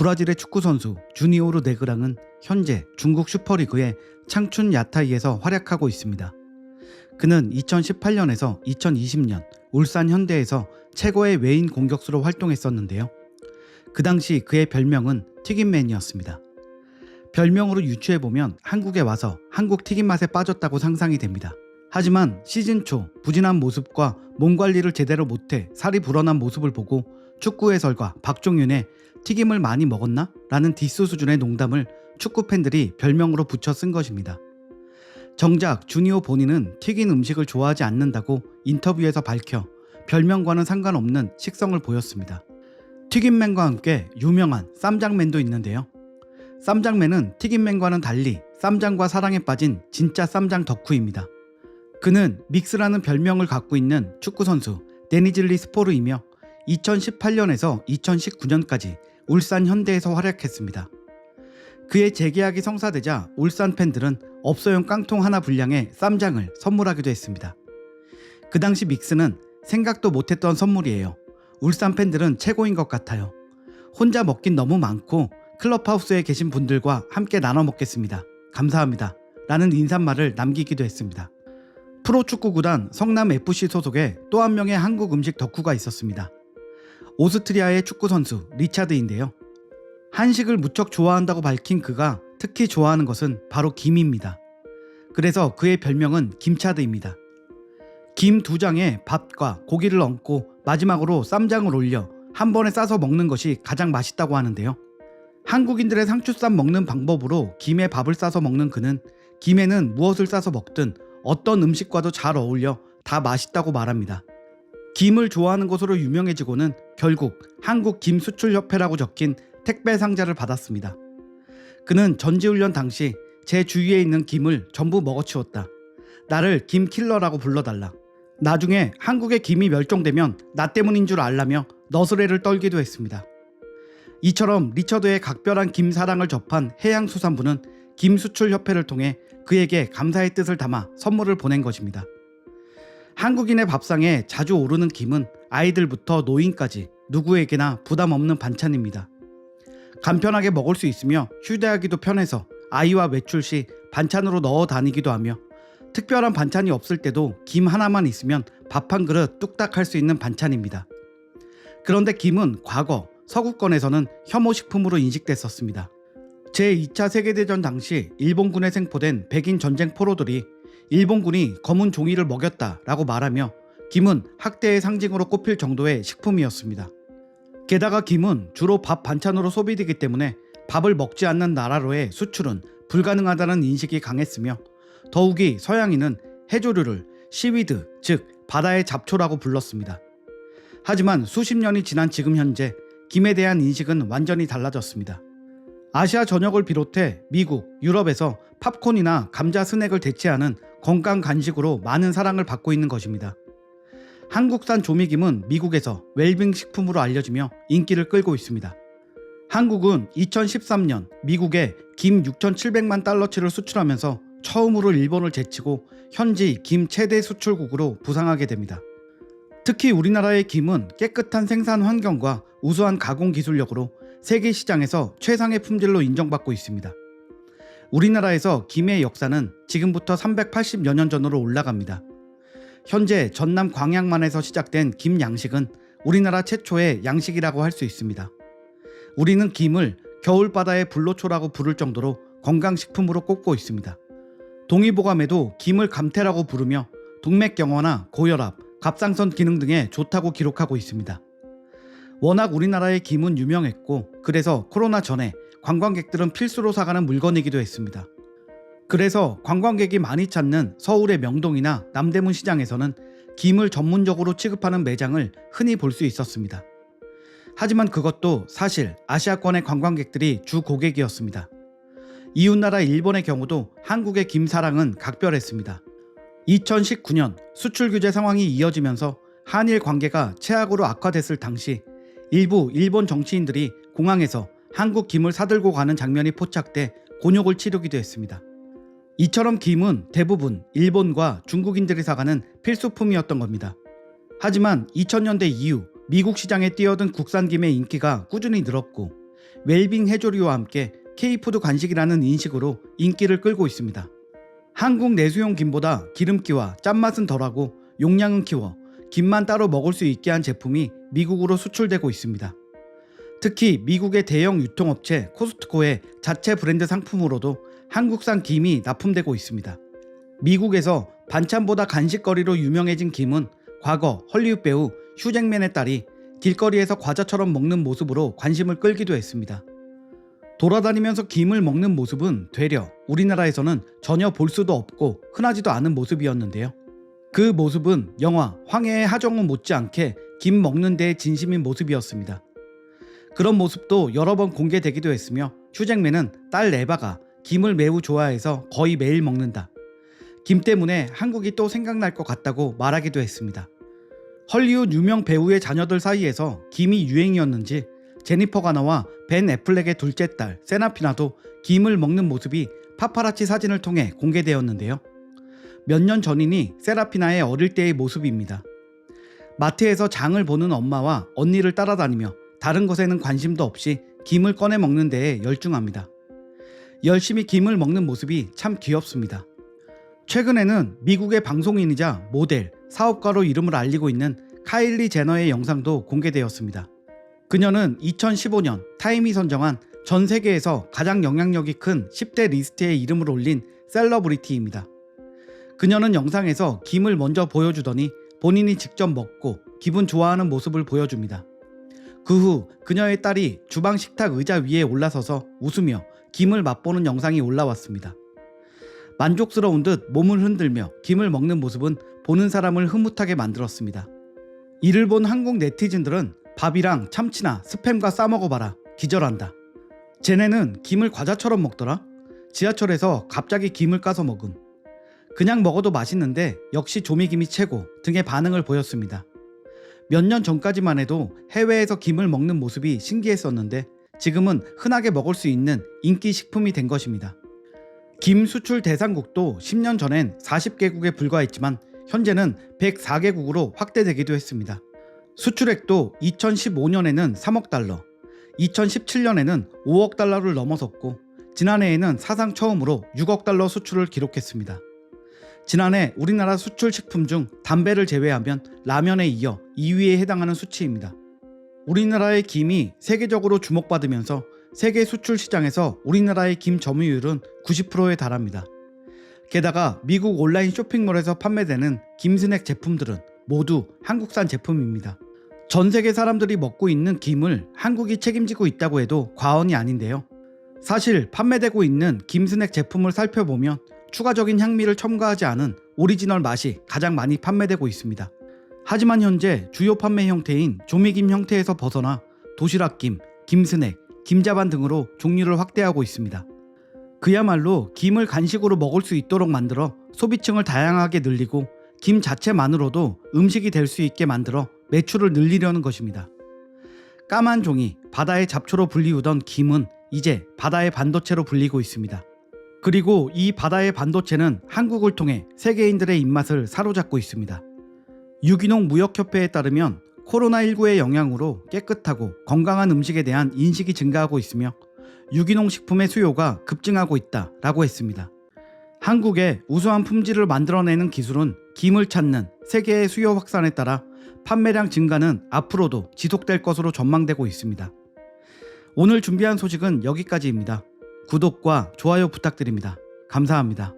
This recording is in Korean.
브라질의 축구선수 주니오르 네그랑은 현재 중국 슈퍼리그의 창춘 야타이에서 활약하고 있습니다. 그는 2018년에서 2020년 울산 현대에서 최고의 외인 공격수로 활동했었는데요. 그 당시 그의 별명은 튀김맨이었습니다. 별명으로 유추해보면 한국에 와서 한국 튀김맛에 빠졌다고 상상이 됩니다. 하지만 시즌 초 부진한 모습과 몸 관리를 제대로 못해 살이 불어난 모습을 보고 축구 해설가 박종윤의 튀김을 많이 먹었나? 라는 디스 수준의 농담을 축구 팬들이 별명으로 붙여 쓴 것입니다. 정작 주니오 본인은 튀긴 음식을 좋아하지 않는다고 인터뷰에서 밝혀 별명과는 상관없는 식성을 보였습니다. 튀김맨과 함께 유명한 쌈장맨도 있는데요. 쌈장맨은 튀김맨과는 달리 쌈장과 사랑에 빠진 진짜 쌈장 덕후입니다. 그는 믹스라는 별명을 갖고 있는 축구선수 데니즐리 스포르이며 2018년에서 2019년까지 울산 현대에서 활약했습니다. 그의 재계약이 성사되자 울산 팬들은 업소용 깡통 하나 분량의 쌈장을 선물하기도 했습니다. 그 당시 믹스는 생각도 못했던 선물이에요. 울산 팬들은 최고인 것 같아요. 혼자 먹긴 너무 많고 클럽하우스에 계신 분들과 함께 나눠 먹겠습니다. 감사합니다. 라는 인사말을 남기기도 했습니다. 프로축구구단 성남FC 소속의 또 한 명의 한국 음식 덕후가 있었습니다. 오스트리아의 축구선수 리차드인데요. 한식을 무척 좋아한다고 밝힌 그가 특히 좋아하는 것은 바로 김입니다. 그래서 그의 별명은 김차드입니다. 김 2장에 밥과 고기를 얹고 마지막으로 쌈장을 올려 한 번에 싸서 먹는 것이 가장 맛있다고 하는데요. 한국인들의 상추쌈 먹는 방법으로 김에 밥을 싸서 먹는 그는 김에는 무엇을 싸서 먹든 어떤 음식과도 잘 어울려 다 맛있다고 말합니다. 김을 좋아하는 것으로 유명해지고는 결국 한국김수출협회라고 적힌 택배 상자를 받았습니다. 그는 전지훈련 당시 제 주위에 있는 김을 전부 먹어치웠다. 나를 김킬러라고 불러달라. 나중에 한국의 김이 멸종되면 나 때문인 줄 알라며 너스레를 떨기도 했습니다. 이처럼 리처드의 각별한 김 사랑을 접한 해양수산부는 김수출협회를 통해 그에게 감사의 뜻을 담아 선물을 보낸 것입니다. 한국인의 밥상에 자주 오르는 김은 아이들부터 노인까지 누구에게나 부담 없는 반찬입니다. 간편하게 먹을 수 있으며 휴대하기도 편해서 아이와 외출 시 반찬으로 넣어 다니기도 하며 특별한 반찬이 없을 때도 김 하나만 있으면 밥 한 그릇 뚝딱 할 수 있는 반찬입니다. 그런데 김은 과거 서구권에서는 혐오식품으로 인식됐었습니다. 제2차 세계대전 당시 일본군에 생포된 백인 전쟁 포로들이 일본군이 검은 종이를 먹였다라고 말하며 김은 학대의 상징으로 꼽힐 정도의 식품이었습니다. 게다가 김은 주로 밥 반찬으로 소비되기 때문에 밥을 먹지 않는 나라로의 수출은 불가능하다는 인식이 강했으며 더욱이 서양인은 해조류를 시위드, 즉 바다의 잡초라고 불렀습니다. 하지만 수십 년이 지난 지금 현재 김에 대한 인식은 완전히 달라졌습니다. 아시아 전역을 비롯해 미국, 유럽에서 팝콘이나 감자 스낵을 대체하는 건강 간식으로 많은 사랑을 받고 있는 것입니다. 한국산 조미김은 미국에서 웰빙 식품으로 알려지며 인기를 끌고 있습니다. 한국은 2013년 미국에 김 6,700만 달러치를 수출하면서 처음으로 일본을 제치고 현지 김 최대 수출국으로 부상하게 됩니다. 특히 우리나라의 김은 깨끗한 생산 환경과 우수한 가공 기술력으로 세계 시장에서 최상의 품질로 인정받고 있습니다. 우리나라에서 김의 역사는 지금부터 380여 년 전으로 올라갑니다. 현재 전남 광양만에서 시작된 김 양식은 우리나라 최초의 양식이라고 할 수 있습니다. 우리는 김을 겨울바다의 불로초라고 부를 정도로 건강식품으로 꼽고 있습니다. 동의보감에도 김을 감태라고 부르며 동맥경화나 고혈압, 갑상선 기능 등에 좋다고 기록하고 있습니다. 워낙 우리나라의 김은 유명했고 그래서 코로나 전에 관광객들은 필수로 사가는 물건이기도 했습니다. 그래서 관광객이 많이 찾는 서울의 명동이나 남대문 시장에서는 김을 전문적으로 취급하는 매장을 흔히 볼 수 있었습니다. 하지만 그것도 사실 아시아권의 관광객들이 주 고객이었습니다. 이웃나라 일본의 경우도 한국의 김 사랑은 각별했습니다. 2019년 수출 규제 상황이 이어지면서 한일 관계가 최악으로 악화됐을 당시 일부 일본 정치인들이 공항에서 한국 김을 사들고 가는 장면이 포착돼 곤욕을 치르기도 했습니다. 이처럼 김은 대부분 일본과 중국인들이 사가는 필수품이었던 겁니다. 하지만 2000년대 이후 미국 시장에 뛰어든 국산 김의 인기가 꾸준히 늘었고 웰빙 해조류와 함께 K푸드 간식이라는 인식으로 인기를 끌고 있습니다. 한국 내수용 김보다 기름기와 짠맛은 덜하고 용량은 키워 김만 따로 먹을 수 있게 한 제품이 미국으로 수출되고 있습니다. 특히 미국의 대형 유통업체 코스트코의 자체 브랜드 상품으로도 한국산 김이 납품되고 있습니다. 미국에서 반찬보다 간식거리로 유명해진 김은 과거 헐리우드 배우 휴 잭맨의 딸이 길거리에서 과자처럼 먹는 모습으로 관심을 끌기도 했습니다. 돌아다니면서 김을 먹는 모습은 되려 우리나라에서는 전혀 볼 수도 없고 흔하지도 않은 모습이었는데요. 그 모습은 영화 황해의 하정우 못지않게 김 먹는 데에 진심인 모습이었습니다. 그런 모습도 여러 번 공개되기도 했으며 휴 잭맨은 딸 에바가 김을 매우 좋아해서 거의 매일 먹는다. 김 때문에 한국이 또 생각날 것 같다고 말하기도 했습니다. 헐리우드 유명 배우의 자녀들 사이에서 김이 유행이었는지 제니퍼 가너와 벤 애플렉의 둘째 딸 세나피나도 김을 먹는 모습이 파파라치 사진을 통해 공개되었는데요. 몇 년 전이니 세라피나의 어릴 때의 모습입니다. 마트에서 장을 보는 엄마와 언니를 따라다니며 다른 것에는 관심도 없이 김을 꺼내 먹는 데에 열중합니다. 열심히 김을 먹는 모습이 참 귀엽습니다. 최근에는 미국의 방송인이자 모델, 사업가로 이름을 알리고 있는 카일리 제너의 영상도 공개되었습니다. 그녀는 2015년 타임이 선정한 전 세계에서 가장 영향력이 큰 10대 리스트에 이름을 올린 셀러브리티입니다. 그녀는 영상에서 김을 먼저 보여주더니 본인이 직접 먹고 기분 좋아하는 모습을 보여줍니다. 그 후 그녀의 딸이 주방 식탁 의자 위에 올라서서 웃으며 김을 맛보는 영상이 올라왔습니다. 만족스러운 듯 몸을 흔들며 김을 먹는 모습은 보는 사람을 흐뭇하게 만들었습니다. 이를 본 한국 네티즌들은 밥이랑 참치나 스팸과 싸먹어봐라, 기절한다. 쟤네는 김을 과자처럼 먹더라? 지하철에서 갑자기 김을 까서 먹음. 그냥 먹어도 맛있는데 역시 조미김이 최고 등의 반응을 보였습니다. 몇 년 전까지만 해도 해외에서 김을 먹는 모습이 신기했었는데 지금은 흔하게 먹을 수 있는 인기 식품이 된 것입니다. 김 수출 대상국도 10년 전엔 40개국에 불과했지만 현재는 104개국으로 확대되기도 했습니다. 수출액도 2015년에는 3억 달러, 2017년에는 5억 달러를 넘어섰고 지난해에는 사상 처음으로 6억 달러 수출을 기록했습니다. 지난해 우리나라 수출 식품 중 담배를 제외하면 라면에 이어 2위에 해당하는 수치입니다. 우리나라의 김이 세계적으로 주목받으면서 세계 수출 시장에서 우리나라의 김 점유율은 90%에 달합니다. 게다가 미국 온라인 쇼핑몰에서 판매되는 김 스낵 제품들은 모두 한국산 제품입니다. 전 세계 사람들이 먹고 있는 김을 한국이 책임지고 있다고 해도 과언이 아닌데요. 사실 판매되고 있는 김 스낵 제품을 살펴보면 추가적인 향미를 첨가하지 않은 오리지널 맛이 가장 많이 판매되고 있습니다. 하지만 현재 주요 판매 형태인 조미김 형태에서 벗어나 도시락김, 김스낵, 김자반 등으로 종류를 확대하고 있습니다. 그야말로 김을 간식으로 먹을 수 있도록 만들어 소비층을 다양하게 늘리고 김 자체만으로도 음식이 될 수 있게 만들어 매출을 늘리려는 것입니다. 까만 종이, 바다의 잡초로 불리우던 김은 이제 바다의 반도체로 불리고 있습니다. 그리고 이 바다의 반도체는 한국을 통해 세계인들의 입맛을 사로잡고 있습니다. 유기농 무역협회에 따르면 코로나19의 영향으로 깨끗하고 건강한 음식에 대한 인식이 증가하고 있으며 유기농 식품의 수요가 급증하고 있다라고 했습니다. 한국의 우수한 품질을 만들어내는 기술은 김을 찾는 세계의 수요 확산에 따라 판매량 증가는 앞으로도 지속될 것으로 전망되고 있습니다. 오늘 준비한 소식은 여기까지입니다. 구독과 좋아요 부탁드립니다. 감사합니다.